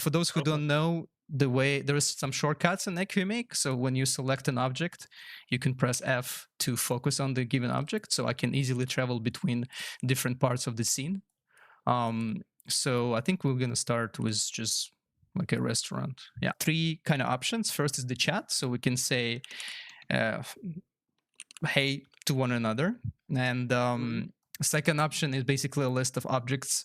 For those who don't know, there is some shortcuts in Equimake. So when you select an object, you can press F to focus on the given object. So I can easily travel between different parts of the scene. So I think we're gonna start with just like a restaurant. Yeah, 3 kind of options. First is the chat, so we can say hey to one another, and second option is basically a list of objects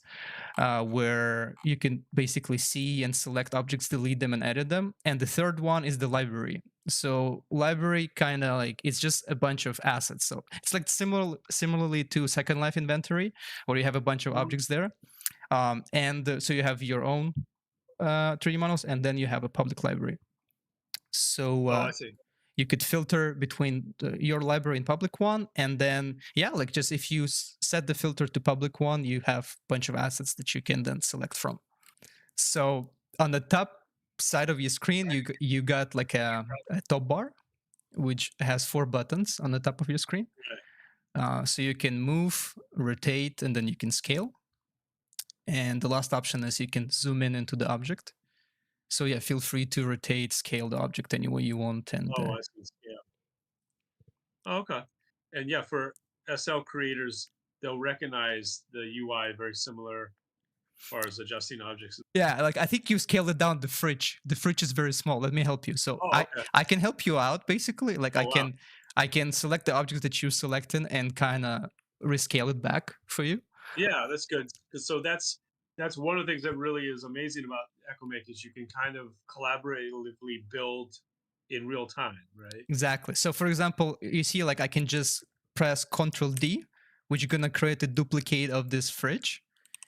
where you can basically see and select objects, delete them, and edit them. And the third one is the library. So library kind of like it's just a bunch of assets. So it's like similarly to Second Life inventory, where you have a bunch of objects there. So you have your own 3D models, and then you have a public library. So I see. you could filter between your library and public one, and then like just if you set the filter to public one, you have a bunch of assets that you can then select from. So on the top side of your screen, you got like a top bar, which has 4 buttons on the top of your screen. So you can move, rotate, and then you can scale. And the last option is you can zoom in into the object. So yeah, feel free to rotate, scale the object any way you want. And I see. Yeah. Oh, okay. And yeah, for SL creators, they'll recognize the UI very similar as far as adjusting objects. yeah, like I think you scaled it down. The fridge is very small. Let me help you. So Oh, okay. I can help you out basically. Like Wow. I can select the object that you're selecting and kind of rescale it back for you. Yeah, that's good. So that's one of the things that really is amazing about Equimake is you can kind of collaboratively build in real time, right? Exactly. So for example, you see like I can just press Control D, which is gonna create a duplicate of this fridge.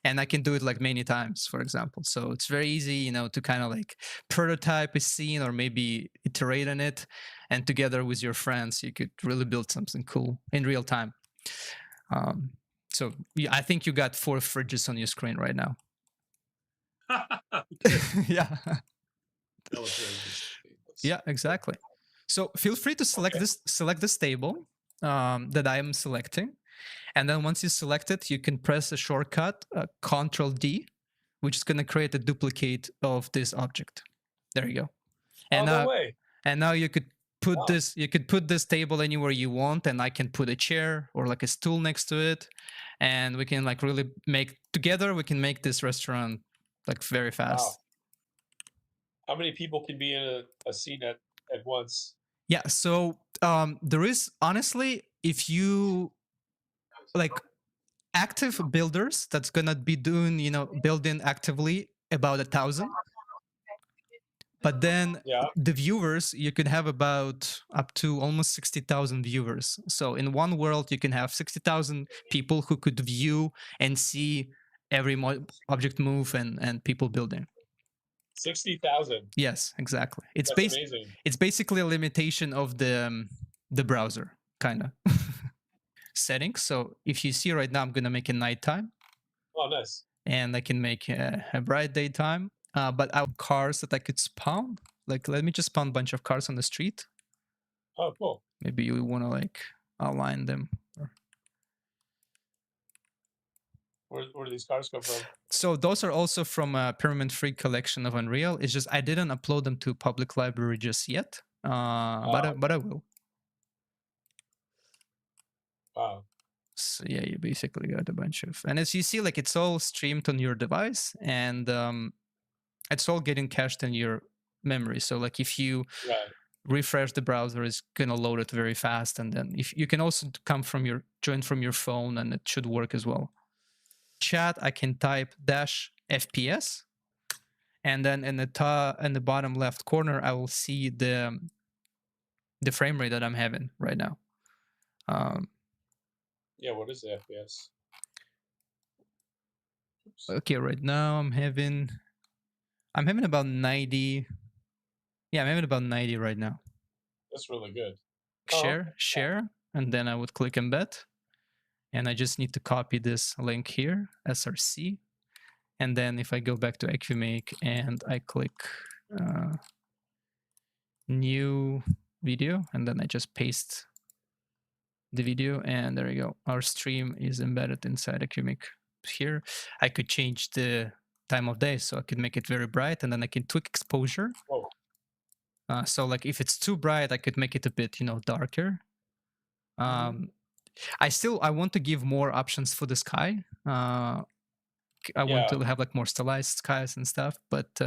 And I can do it like many times, for example. So it's very easy, to kind of like prototype a scene or maybe iterate on it. And together with your friends, you could really build something cool in real time. So yeah, I think you got 4 fridges on your screen right now. Yeah. That was very interesting. Yeah, exactly. So feel free to select this table that I am selecting. And then once you select it, you can press a shortcut, Control D, which is going to create a duplicate of this object. There you go. And no way. And now you could put this. You could put this table anywhere you want, and I can put a chair or like a stool next to it, and we can like really make together. We can make this restaurant like very fast. Wow. How many people can be in a scene at once? Yeah. So there is honestly, if you like active builders that's gonna be doing building actively about 1,000, but then the viewers you could have about up to almost 60,000 viewers. So in one world you can have 60,000 people who could view and see every object move and people building. 60,000. Yes, exactly. It's amazing. It's basically a limitation of the browser kind of. Settings. So if you see right now, I'm gonna make a nighttime. Oh, nice. And I can make a bright daytime. But I have cars that I could spawn. Like, let me just spawn a bunch of cars on the street. Oh, cool. Maybe you want to like align them. Where do these cars come from? So those are also from a pyramid-free collection of Unreal. It's just I didn't upload them to public library just yet. But I will. Wow. So yeah, you basically got a bunch of, and as you see, like it's all streamed on your device, and it's all getting cached in your memory. So like if you refresh the browser, it's gonna load it very fast, and then if you can also join from your phone, and it should work as well. Chat, I can type -FPS, and then in the bottom left corner, I will see the frame rate that I'm having right now. Yeah, what is the FPS? Okay, right now I'm having about 90. Yeah, I'm having about 90 right now. That's really good. Share, and then I would click embed. And I just need to copy this link here, src. And then if I go back to Equimake and I click new video, and then I just paste the video, and there you go. Our stream is embedded inside Equimake. Here, I could change the time of day. So I could make it very bright, and then I can tweak exposure. Whoa. So like if it's too bright, I could make it a bit, darker. Mhm. I want to give more options for the sky. I want Yeah, to have like more stylized skies and stuff. But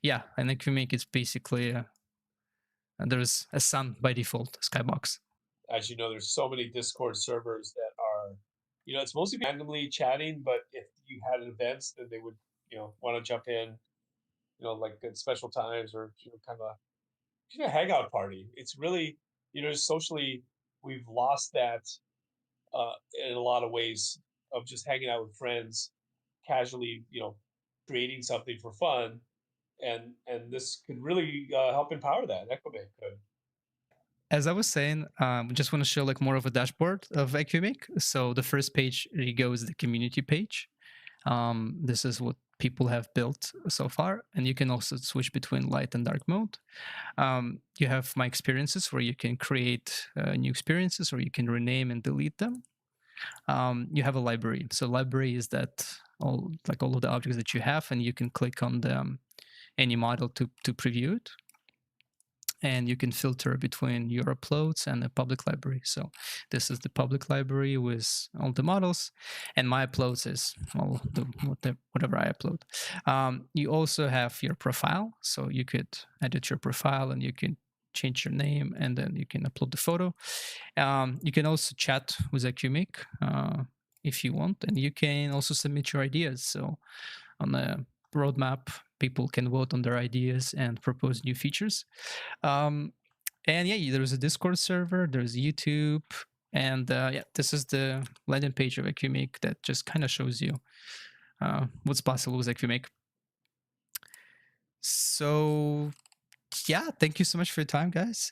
yeah, and Equimake is basically there's a sun by default skybox. as you know, there's so many Discord servers that are, it's mostly randomly chatting, but if you had events, then they would, want to jump in, like at special times or kind of a hangout party. It's really, socially, we've lost that in a lot of ways of just hanging out with friends, casually, creating something for fun, and this could really help empower that. Equimate could. As I was saying, just want to show like more of a dashboard of Equimake. So the first page really goes the community page. This is what people have built so far, and you can also switch between light and dark mode. You have my experiences where you can create new experiences, or you can rename and delete them. You have a library. So library is that all of the objects that you have, and you can click on the any model to preview it, and you can filter between your uploads and the public library. So this is the public library with all the models, and my uploads is all whatever I upload. You also have your profile, so you could edit your profile and you can change your name, and then you can upload the photo. You can also chat with Equimake if you want, and you can also submit your ideas. So on the roadmap, people can vote on their ideas and propose new features. And yeah, there's a Discord server, there's YouTube, and yeah, this is the landing page of Equimake that just kind of shows you what's possible with Equimake. So yeah, thank you so much for your time, guys.